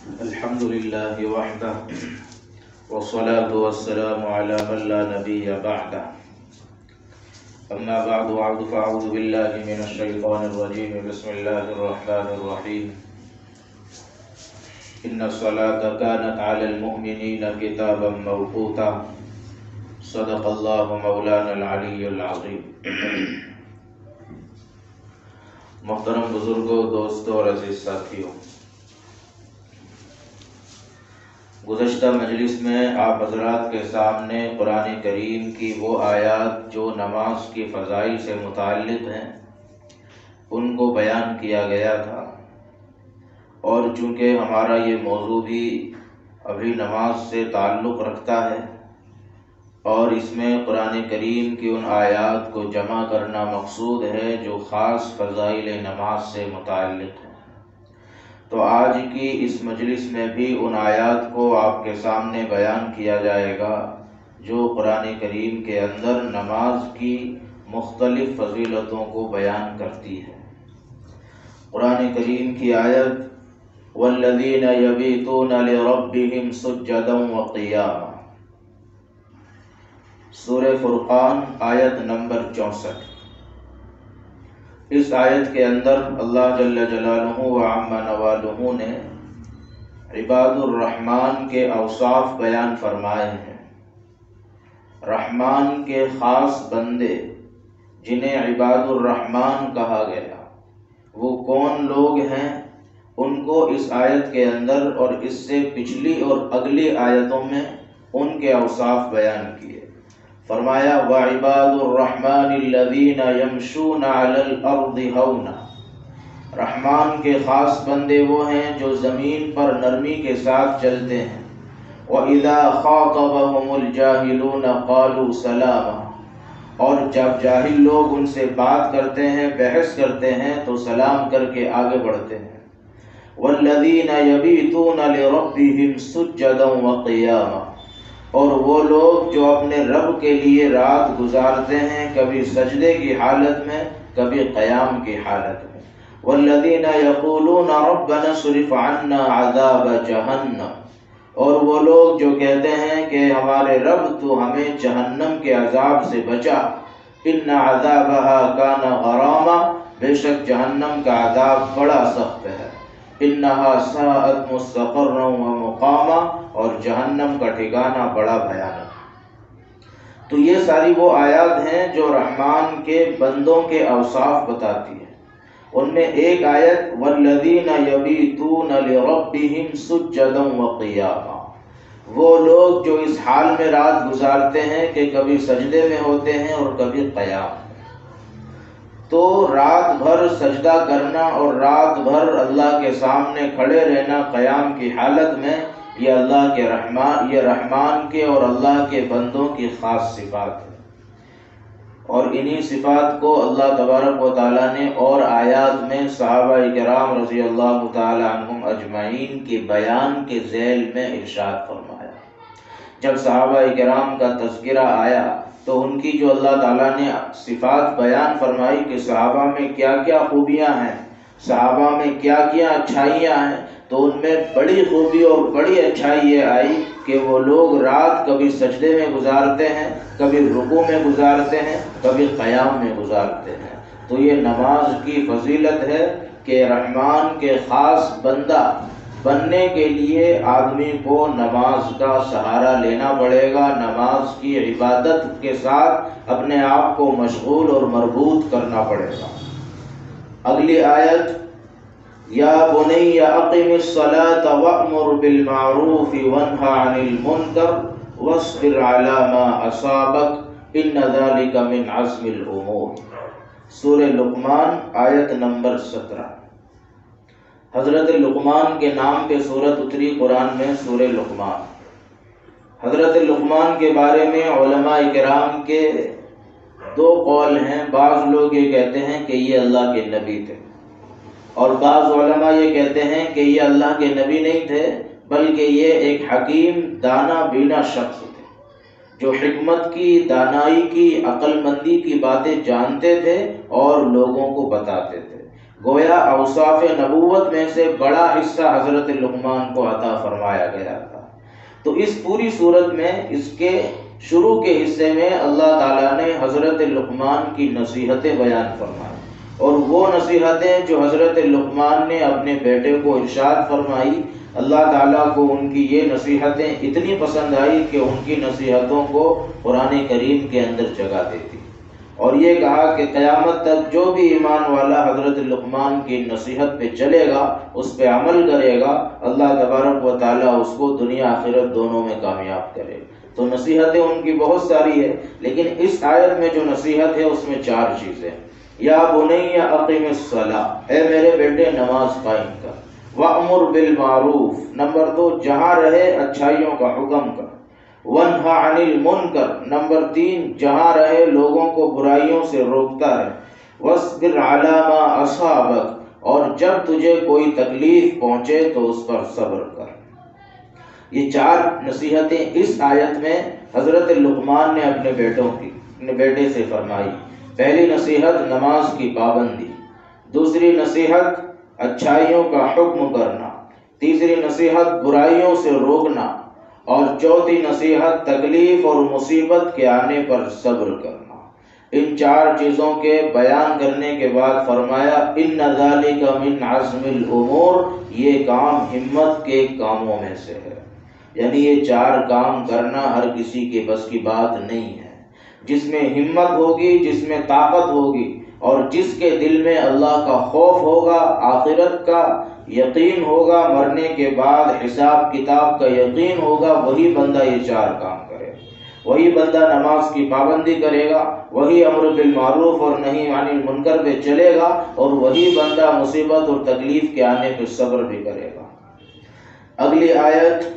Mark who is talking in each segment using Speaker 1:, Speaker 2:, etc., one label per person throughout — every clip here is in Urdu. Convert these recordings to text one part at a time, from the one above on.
Speaker 1: الحمد لله وحده والصلاة والسلام على من لا نبي بعده أما بعد فأعوذ بالله من الشيطان الرجيم بسم الله الرحمن الرحيم إن الصلاة كانت على المؤمنين كتابا موقوتا صدق الله مولانا العلی العظیم۔ محترم بزرگوں، دوستوں اور عزیز ساتھیوں، گزشتہ مجلس میں آپ حضرات کے سامنے قرآن کریم کی وہ آیات جو نماز کی فضائل سے متعلق ہیں ان کو بیان کیا گیا تھا، اور چونکہ ہمارا یہ موضوع بھی ابھی نماز سے تعلق رکھتا ہے اور اس میں قرآن کریم کی ان آیات کو جمع کرنا مقصود ہے جو خاص فضائل نماز سے متعلق ہیں، تو آج کی اس مجلس میں بھی ان آیات کو آپ کے سامنے بیان کیا جائے گا جو قرآن کریم کے اندر نماز کی مختلف فضیلتوں کو بیان کرتی ہے۔ قرآن کریم کی آیت والذین یبیتون لربہم سجدا وقیاما، سورہ فرقان آیت نمبر 64۔ اس آیت کے اندر اللہ جل جلالہ و عم نوالہ نے عباد الرحمن کے اوصاف بیان فرمائے ہیں۔ رحمان کے خاص بندے جنہیں عباد الرحمن کہا گیا، وہ کون لوگ ہیں، ان کو اس آیت کے اندر اور اس سے پچھلی اور اگلی آیتوں میں ان کے اوصاف بیان کیے۔ فرمایا وَعِبَادُ الرَّحْمَنِ الَّذِينَ يَمْشُونَ عَلَى الْأَرْضِ هَوْنًا، رحمان کے خاص بندے وہ ہیں جو زمین پر نرمی کے ساتھ چلتے ہیں۔ وَإِذَا خَاطَبَهُمُ الْجَاهِلُونَ قَالُوا سَلَامًا، اور جب جاہل لوگ ان سے بات کرتے ہیں، بحث کرتے ہیں تو سلام کر کے آگے بڑھتے ہیں۔ وَالَّذِينَ يَبِيتُونَ لِرَبِّهِمْ سُجَّدًا وَقِيَامًا، اور وہ لوگ جو اپنے رب کے لیے رات گزارتے ہیں، کبھی سجدے کی حالت میں کبھی قیام کی حالت میں۔ وَالَّذِينَ يَقُولُونَ رَبَّنَا اصْرِفْ عَنَّا عَذَابَ جَهَنَّمَ، اور وہ لوگ جو کہتے ہیں کہ ہمارے رب تو ہمیں جہنم کے عذاب سے بچا۔ إِنَّ عَذَابَهَا كَانَ غَرَامًا، بے شک جہنم کا عذاب بڑا سخت ہے۔ إِنَّهَا سَاءَتْ مُسْتَقَرًّا وَمُقَامًا، اور جہنم کا ٹھکانہ بڑا بھیانک۔ تو یہ ساری وہ آیات ہیں جو رحمان کے بندوں کے اوصاف بتاتی ہیں۔ ان میں ایک آیت وَالَّذِينَ يَبِيتُونَ لِرَبِّهِمْ سُجَّدًا وَقِيَامًا، وہ لوگ جو اس حال میں رات گزارتے ہیں کہ کبھی سجدے میں ہوتے ہیں اور کبھی قیام میں۔ تو رات بھر سجدہ کرنا اور رات بھر اللہ کے سامنے کھڑے رہنا قیام کی حالت میں، یہ اللہ کے رحمان کے اور اللہ کے بندوں کی خاص صفات ہے، اور انہی صفات کو اللہ تبارک و تعالیٰ نے اور آیات میں صحابہ کرام رضی اللہ تعالی عنہم اجمعین کے بیان کے ذیل میں ارشاد فرمایا۔ جب صحابہ کرام کا تذکرہ آیا تو ان کی جو اللہ تعالیٰ نے صفات بیان فرمائی کہ صحابہ میں کیا کیا خوبیاں ہیں، صحابہ میں کیا کیا اچھائیاں ہیں، تو ان میں بڑی خوبی اور بڑی اچھائی یہ آئی کہ وہ لوگ رات کبھی سجدے میں گزارتے ہیں، کبھی رکوع میں گزارتے ہیں، کبھی قیام میں گزارتے ہیں۔ تو یہ نماز کی فضیلت ہے کہ رحمان کے خاص بندہ بننے کے لیے آدمی کو نماز کا سہارا لینا پڑے گا، نماز کی عبادت کے ساتھ اپنے آپ کو مشغول اور مربوط کرنا پڑے گا۔ اگلی آیت یا بنی اقم الصلاة وأمر بالمعروف وانہ عن المنکر واصبر علی ما اصابک ان ذلک من عزم الامور، سورہ لقمان آیت نمبر 17۔ حضرت لقمان کے نام پہ سورت اتری قرآن میں، سورہ لقمان۔ حضرت لقمان کے بارے میں علماء کرام کے دو قول ہیں۔ بعض لوگ یہ کہتے ہیں کہ یہ اللہ کے نبی تھے، اور بعض علماء یہ کہتے ہیں کہ یہ اللہ کے نبی نہیں تھے بلکہ یہ ایک حکیم دانا بینا شخص تھے جو حکمت کی، دانائی کی، عقل مندی کی باتیں جانتے تھے اور لوگوں کو بتاتے تھے۔ گویا اوصاف نبوت میں سے بڑا حصہ حضرت لقمان کو عطا فرمایا گیا تھا۔ تو اس پوری صورت میں اس کے شروع کے حصے میں اللہ تعالیٰ نے حضرت لقمان کی نصیحتیں بیان فرمائی، اور وہ نصیحتیں جو حضرت لقمان نے اپنے بیٹے کو ارشاد فرمائی، اللہ تعالیٰ کو ان کی یہ نصیحتیں اتنی پسند آئی کہ ان کی نصیحتوں کو قرآن کریم کے اندر جگہ دیتی، اور یہ کہا کہ قیامت تک جو بھی ایمان والا حضرت لقمان کی نصیحت پہ چلے گا، اس پہ عمل کرے گا، اللہ تبارک و تعالیٰ اس کو دنیا آخرت دونوں میں کامیاب کرے۔ تو نصیحتیں ان کی بہت ساری ہے، لیکن اس آیت میں جو نصیحت ہے اس میں 4 چیزیں۔ یا بنی اقیم الصلاۃ، اے میرے بیٹے نماز قائم کر۔ وَأْمُرْ بِالْمَعْرُوفِ، نمبر 2 جہاں رہے اچھائیوں کا حکم کر۔ وَانْهَ عَنِ الْمُنْكَرِ، نمبر 3 جہاں رہے لوگوں کو برائیوں سے روکتا رہے۔ وَاصْبِرْ عَلَىٰ مَا أَصَابَكَ، اور جب تجھے کوئی تکلیف پہنچے تو اس پر صبر کر۔ یہ 4 نصیحتیں اس آیت میں حضرت لقمان نے اپنے بیٹے سے فرمائی۔ پہلی نصیحت نماز کی پابندی، دوسری نصیحت اچھائیوں کا حکم کرنا، تیسری نصیحت برائیوں سے روکنا، اور چوتھی نصیحت تکلیف اور مصیبت کے آنے پر صبر کرنا۔ ان 4 چیزوں کے بیان کرنے کے بعد فرمایا ان ذالک من عزم الامور، یہ کام ہمت کے کاموں میں سے ہے، یعنی یہ 4 کام کرنا ہر کسی کے بس کی بات نہیں ہے۔ جس میں ہمت ہوگی، جس میں طاقت ہوگی، اور جس کے دل میں اللہ کا خوف ہوگا، آخرت کا یقین ہوگا، مرنے کے بعد حساب کتاب کا یقین ہوگا، وہی بندہ یہ 4 کام کرے۔ وہی بندہ نماز کی پابندی کرے گا، وہی امر بالمعروف اور نہی عن المنکر پہ چلے گا، اور وہی بندہ مصیبت اور تکلیف کے آنے پہ صبر بھی کرے گا۔ اگلی آیت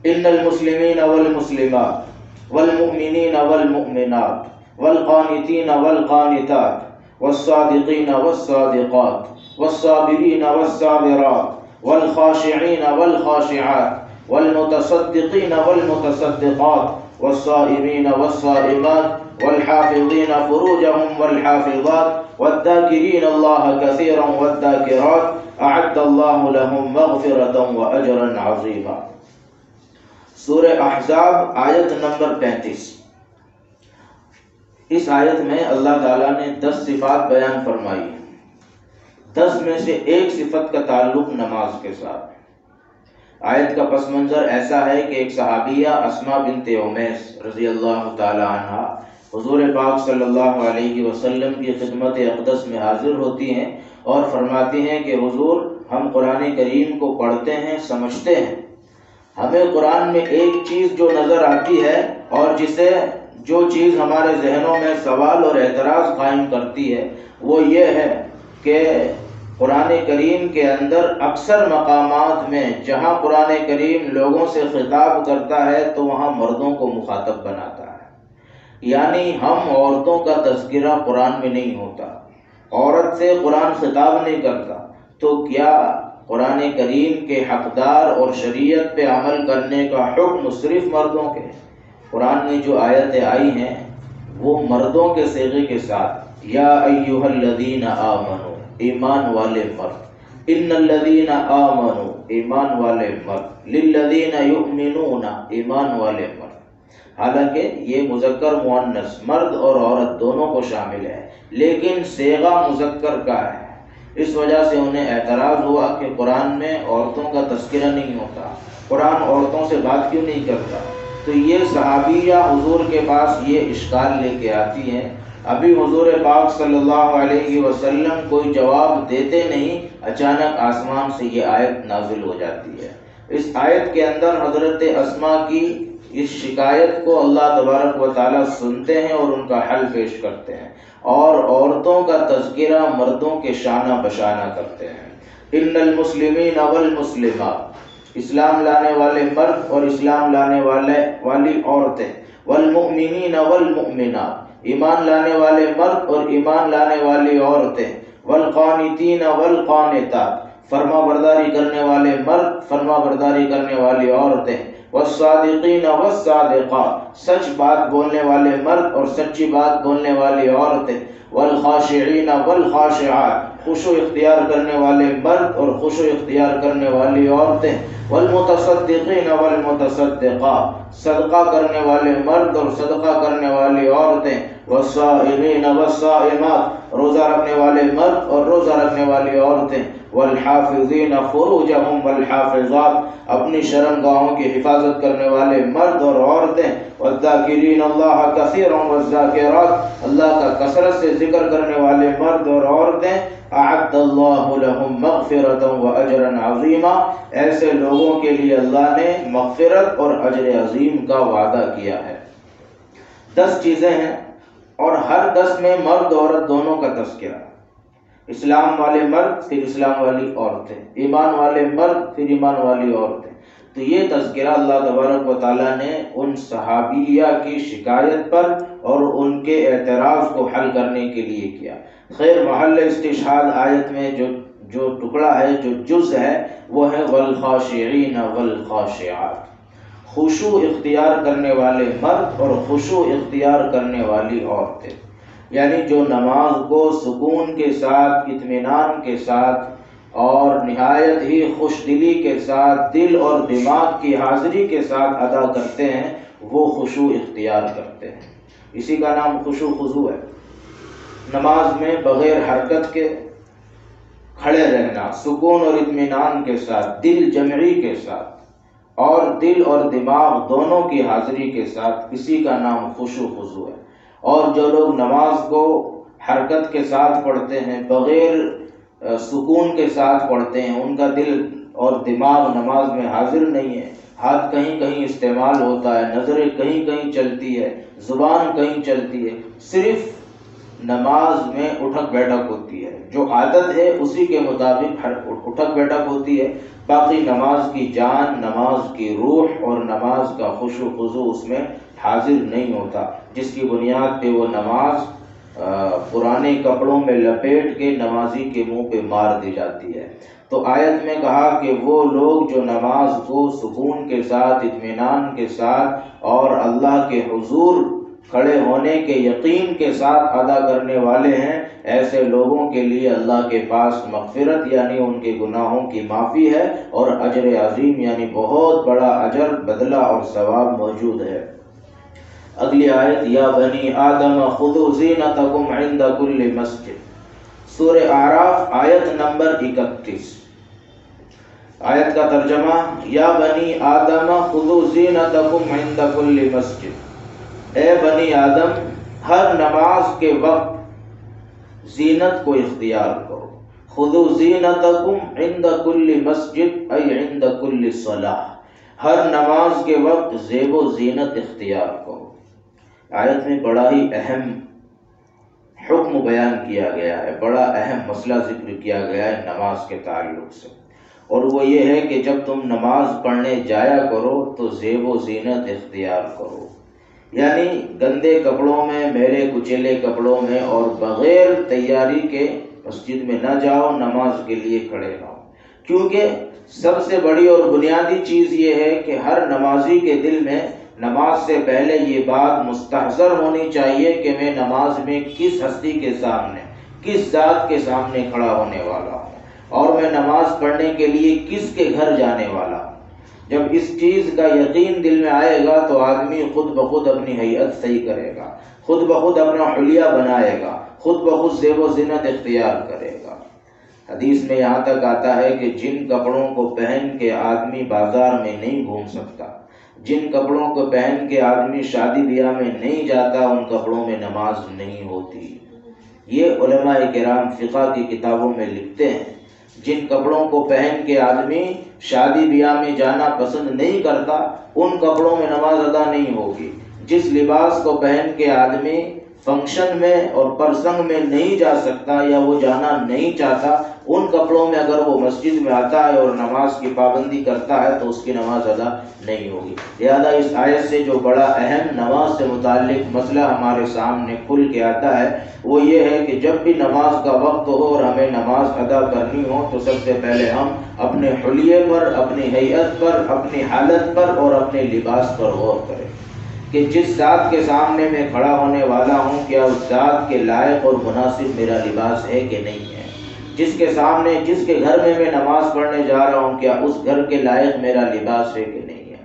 Speaker 1: ان المسلمین والمسلمات والمؤمنین والمؤمنات والقانتین والقانتات والصادقین والصادقات والصابرین والصابرات والخاشعین والخاشعات والمتصدقین والمتصدقات والصائمین والصائمات والحافظین فروجهم والحافظات والذاکرین اللہ کثیرا والذاکرات اعد اللہ لهم مغفرۃ واجرا عظیما۔ سورہ احزاب آیت نمبر 35۔ اس آیت میں اللہ تعالیٰ نے 10 صفات بیان فرمائی ہیں۔ 10 میں سے ایک صفت کا تعلق نماز کے ساتھ۔ آیت کا پس منظر ایسا ہے کہ ایک صحابیہ اسماء بنت امیس رضی اللہ تعالی عنہا حضور پاک صلی اللہ علیہ وسلم کی خدمت اقدس میں حاضر ہوتی ہیں اور فرماتی ہیں کہ حضور، ہم قرآن کریم کو پڑھتے ہیں، سمجھتے ہیں، ہمیں قرآن میں ایک چیز جو نظر آتی ہے اور جو چیز ہمارے ذہنوں میں سوال اور اعتراض قائم کرتی ہے، وہ یہ ہے کہ قرآن کریم کے اندر اکثر مقامات میں جہاں قرآن کریم لوگوں سے خطاب کرتا ہے تو وہاں مردوں کو مخاطب بناتا ہے، یعنی ہم عورتوں کا تذکرہ قرآن میں نہیں ہوتا، عورت سے قرآن خطاب نہیں کرتا، تو کیا قرآن کریم کے حقدار اور شریعت پہ عمل کرنے کا حکم صرف مردوں کے؟ قرآن میں جو آیتیں آئی ہیں وہ مردوں کے صیغے کے ساتھ، یا ایھا الذین آمنوا، ایمان والے مرد، ان الذین آمنوا، ایمان والے مرد، للذین یؤمنون، ایمان والے مرد۔ حالانکہ یہ مذکر مؤنث، مرد اور عورت دونوں کو شامل ہے، لیکن صیغہ مذکر کا ہے، اس وجہ سے انہیں اعتراض ہوا کہ قرآن میں عورتوں کا تذکرہ نہیں ہوتا، قرآن عورتوں سے بات کیوں نہیں کرتا؟ تو یہ صحابیہ حضور کے پاس یہ اشکال لے کے آتی ہیں۔ ابھی حضور پاک صلی اللہ علیہ وسلم کوئی جواب دیتے نہیں، اچانک آسمان سے یہ آیت نازل ہو جاتی ہے۔ اس آیت کے اندر حضرت اسماء کی اس شکایت کو اللہ تبارک و تعالیٰ سنتے ہیں اور ان کا حل پیش کرتے ہیں، اور عورتوں کا تذکرہ مردوں کے شانہ بشانہ کرتے ہیں۔ ان المسلمین والمسلمات، اسلام لانے والے مرد اور اسلام لانے والی عورتیں، والمؤمنین والمؤمنات، ایمان لانے والے مرد اور ایمان لانے والی عورتیں، والقانتین والقانتات، فرما برداری کرنے والے مرد، فرما برداری کرنے والی عورتیں، والصادقین والصادقات، سچ بات بولنے والے مرد اور سچی بات بولنے والی عورتیں، والخاشعین والخاشعات، خشوع اختیار کرنے والے مرد اور خشوع اختیار کرنے والی عورتیں، والمتصدقین والمتصدقات، صدقہ کرنے والے مرد اور صدقہ کرنے والی عورتیں، والصائمین والصائمات، روزہ رکھنے والے مرد اور روزہ رکھنے والی عورتیں، والحافظین فروجہم والحافظات، اپنی شرمگاہوں کی حفاظت کرنے والے مرد اور عورتیں، والذاکرین اللہ کثیرا والذاکرات، اللہ کا کثرت سے ذکر کرنے والے مرد اور عورتیں، اعد اللہ لہم مغفرۃ واجرا عظیما، ایسے لوگوں کے لیے اللہ نے مغفرت اور اجر عظیم کا وعدہ کیا ہے۔ 10 چیزیں ہیں اور ہر 10 میں مرد عورت دونوں کا تذکرہ، اسلام والے مرد پھر اسلام والی عورتیں، ایمان والے مرد پھر ایمان والی عورتیں۔ تو یہ تذکرہ اللہ تبارک و تعالیٰ نے ان صحابیہ کی شکایت پر اور ان کے اعتراض کو حل کرنے کے لیے کیا۔ خیر محل استشہاد آیت میں جو ٹکڑا ہے، جو جز ہے، وہ ہے والخاشعین والخاشعات، خشوع اختیار کرنے والے مرد اور خشوع اختیار کرنے والی عورتیں، یعنی جو نماز کو سکون کے ساتھ، اطمینان کے ساتھ اور نہایت ہی خوش دلی کے ساتھ، دل اور دماغ کی حاضری کے ساتھ ادا کرتے ہیں، وہ خشوع اختیار کرتے ہیں۔ اسی کا نام خشوع خضوع ہے۔ نماز میں بغیر حرکت کے کھڑے رہنا، سکون اور اطمینان کے ساتھ، دل جمعی کے ساتھ اور دل اور دماغ دونوں کی حاضری کے ساتھ، اسی کا نام خشوع خضوع ہے۔ اور جو لوگ نماز کو حرکت کے ساتھ پڑھتے ہیں، بغیر سکون کے ساتھ پڑھتے ہیں، ان کا دل اور دماغ نماز میں حاضر نہیں ہے، ہاتھ کہیں کہیں استعمال ہوتا ہے، نظریں کہیں کہیں چلتی ہے، زبان کہیں چلتی ہے، صرف نماز میں اٹھک بیٹھک ہوتی ہے، جو عادت ہے اسی کے مطابق اٹھک بیٹھک ہوتی ہے، باقی نماز کی جان، نماز کی روح اور نماز کا خشوع خضوع اس میں حاضر نہیں ہوتا، جس کی بنیاد پہ وہ نماز پرانے کپڑوں میں لپیٹ کے نمازی کے منہ پہ مار دی جاتی ہے۔ تو آیت میں کہا کہ وہ لوگ جو نماز کو سکون کے ساتھ، اطمینان کے ساتھ اور اللہ کے حضور کھڑے ہونے کے یقین کے ساتھ ادا کرنے والے ہیں، ایسے لوگوں کے لیے اللہ کے پاس مغفرت یعنی ان کے گناہوں کی معافی ہے، اور اجر عظیم یعنی بہت بڑا اجر، بدلہ اور ثواب موجود ہے۔ اگلی آیت، یا بنی آدم خذوا زینتکم عند کل مسجد، سورہ اعراف آیت نمبر 31۔ آیت کا ترجمہ، یا بنی آدم خذوا زینتکم عند کل مسجد، اے بنی آدم ہر نماز کے وقت زینت کو اختیار کرو۔ خذوا زینتکم عند کل مسجد ای عند کل صلاۃ، ہر نماز کے وقت زیب و زینت اختیار کرو۔ آیت میں بڑا ہی اہم حکم بیان کیا گیا ہے، بڑا اہم مسئلہ ذکر کیا گیا ہے نماز کے تعلق سے، اور وہ یہ ہے کہ جب تم نماز پڑھنے جایا کرو تو زیب و زینت اختیار کرو، یعنی گندے کپڑوں میں، میلے کچیلے کپڑوں میں اور بغیر تیاری کے مسجد میں نہ جاؤ، نماز کے لیے کھڑے نہ ہو، کیونکہ سب سے بڑی اور بنیادی چیز یہ ہے کہ ہر نمازی کے دل میں نماز سے پہلے یہ بات مستحضر ہونی چاہیے کہ میں نماز میں کس ہستی کے سامنے، کس ذات کے سامنے کھڑا ہونے والا ہوں، اور میں نماز پڑھنے کے لیے کس کے گھر جانے والا ہوں۔ جب اس چیز کا یقین دل میں آئے گا تو آدمی خود بخود اپنی ہیئت صحیح کرے گا، خود بخود اپنا حلیہ بنائے گا، خود بخود زیب و زینت اختیار کرے گا۔ حدیث میں یہاں تک آتا ہے کہ جن کپڑوں کو پہن کے آدمی بازار میں نہیں گھوم سکتا، جن کپڑوں کو پہن کے آدمی شادی بیاہ میں نہیں جاتا، ان کپڑوں میں نماز نہیں ہوتی۔ یہ علماء کرام فقہ کی کتابوں میں لکھتے ہیں، جن کپڑوں کو پہن کے آدمی شادی بیاہ میں جانا پسند نہیں کرتا، ان کپڑوں میں نماز ادا نہیں ہوگی۔ جس لباس کو پہن کے آدمی فنکشن میں اور پرسنگ میں نہیں جا سکتا یا وہ جانا نہیں چاہتا، ان کپڑوں میں اگر وہ مسجد میں آتا ہے اور نماز کی پابندی کرتا ہے تو اس کی نماز ادا نہیں ہوگی۔ لہذا اس آیت سے جو بڑا اہم نماز سے متعلق مسئلہ ہمارے سامنے کھل کے آتا ہے وہ یہ ہے کہ جب بھی نماز کا وقت ہو اور ہمیں نماز ادا کرنی ہو تو سب سے پہلے ہم اپنے حلیے پر، اپنی ہیئت پر، اپنی حالت پر اور اپنے لباس پر غور کریں کہ جس ذات کے سامنے میں کھڑا ہونے والا ہوں، کیا اس ذات کے لائق اور مناسب میرا لباس ہے کہ نہیں ہے۔ جس کے سامنے جس کے گھر میں نماز پڑھنے جا رہا ہوں کیا اس گھر کے لائق میرا لباس ہے کہ نہیں ہے؟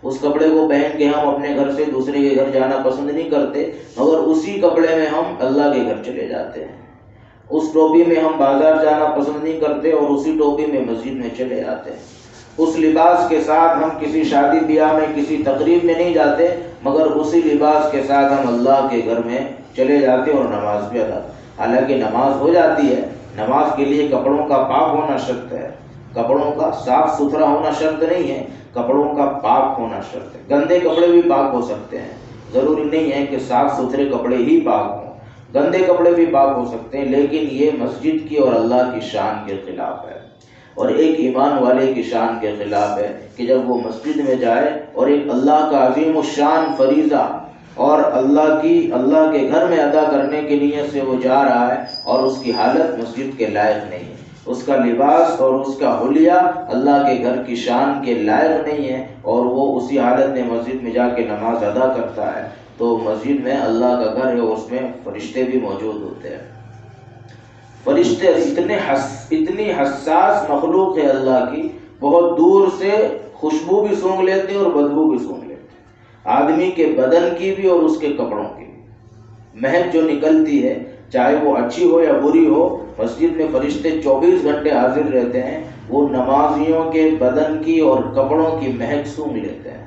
Speaker 1: اس کپڑے کو پہن کے ہم اپنے گھر سے دوسرے کے گھر جانا پسند نہیں کرتے، مگر اسی کپڑے میں ہم اللہ کے گھر چلے جاتے ہیں۔ اس ٹوپی میں ہم بازار جانا پسند نہیں کرتے اور اسی ٹوپی میں مسجد میں چلے جاتے ہیں۔ اس لباس کے ساتھ ہم کسی شادی بیاہ میں کسی تقریب میں نہیں جاتے، مگر اسی لباس کے ساتھ ہم اللہ کے گھر میں چلے جاتے اور نماز بھی ادا۔ حالانکہ نماز ہو جاتی ہے، نماز کے لیے کپڑوں کا پاک ہونا شرط ہے، کپڑوں کا صاف ستھرا ہونا شرط نہیں ہے، کپڑوں کا پاک ہونا شرط ہے۔ گندے کپڑے بھی پاک ہو سکتے ہیں، ضروری نہیں ہے کہ صاف ستھرے کپڑے ہی پاک ہوں، گندے کپڑے بھی پاک ہو سکتے ہیں، لیکن یہ مسجد کی اور اللہ کی شان کے خلاف ہے، اور ایک ایمان والے کی شان کے خلاف ہے کہ جب وہ مسجد میں جائے اور ایک اللہ کا عظیم الشان فریضہ اور اللہ کے گھر میں ادا کرنے کی نیت سے وہ جا رہا ہے اور اس کی حالت مسجد کے لائق نہیں ہے، اس کا لباس اور اس کا حلیہ اللہ کے گھر کی شان کے لائق نہیں ہے، اور وہ اسی حالت میں مسجد میں جا کے نماز ادا کرتا ہے، تو مسجد میں اللہ کا گھر ہے، اس میں فرشتے بھی موجود ہوتے ہیں۔ فرشتے اتنی حساس مخلوق ہے اللہ کی، بہت دور سے خوشبو بھی سونگھ لیتے ہیں اور بدبو بھی سونگھ لیتے ہیں، آدمی کے بدن کی بھی اور اس کے کپڑوں کی بھی۔ مہک جو نکلتی ہے چاہے وہ اچھی ہو یا بری ہو، مسجد میں فرشتے 24 گھنٹے حاضر رہتے ہیں، وہ نمازیوں کے بدن کی اور کپڑوں کی مہک سونگھ لیتے ہیں۔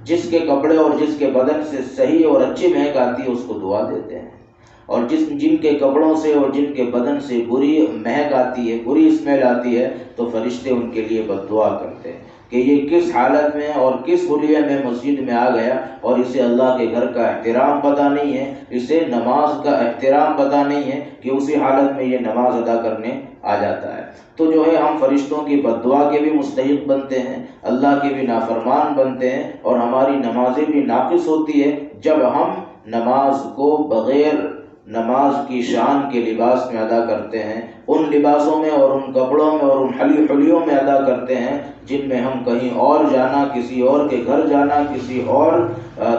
Speaker 1: جس کے کپڑے اور جس کے بدن سے صحیح اور اچھی مہک آتی ہے اس کو دعا دیتے ہیں، اور جن کے کپڑوں سے اور جن کے بدن سے بری مہک آتی ہے، بری اسمیل آتی ہے، تو فرشتے ان کے لیے بد دعا کرتے ہیں کہ یہ کس حالت میں اور کس حلیے میں مسجد میں آ گیا، اور اسے اللہ کے گھر کا احترام پتہ نہیں ہے، اسے نماز کا احترام پتہ نہیں ہے کہ اسی حالت میں یہ نماز ادا کرنے آ جاتا ہے۔ تو جو ہے ہم فرشتوں کی بد دعا کے بھی مستحق بنتے ہیں، اللہ کے بھی نافرمان بنتے ہیں، اور ہماری نمازیں بھی ناقص ہوتی ہے جب ہم نماز کو بغیر نماز کی شان کے لباس میں ادا کرتے ہیں، ان لباسوں میں اور ان کپڑوں میں اور ان حلیوں میں ادا کرتے ہیں جن میں ہم کہیں اور جانا، کسی اور کے گھر جانا، کسی اور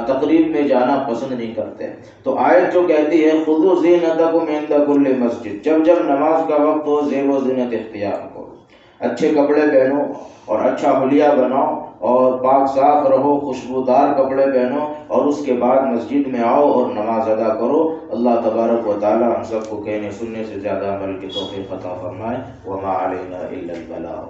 Speaker 1: تقریب میں جانا پسند نہیں کرتے۔ تو آیت جو کہتی ہے خذوا زینتکم عند کل مسجد، جب نماز کا وقت ہو زیب و زینت اختیار کرو، اچھے کپڑے پہنو اور اچھا حلیہ بناؤ اور پاک صاف رہو، خوشبودار کپڑے پہنو، اور اس کے بعد مسجد میں آؤ اور نماز ادا کرو۔ اللہ تبارک و تعالی ہم سب کو کہنے سننے سے زیادہ عمل کی توفیق عطا فرمائے۔ وما علینا الا البلاغ۔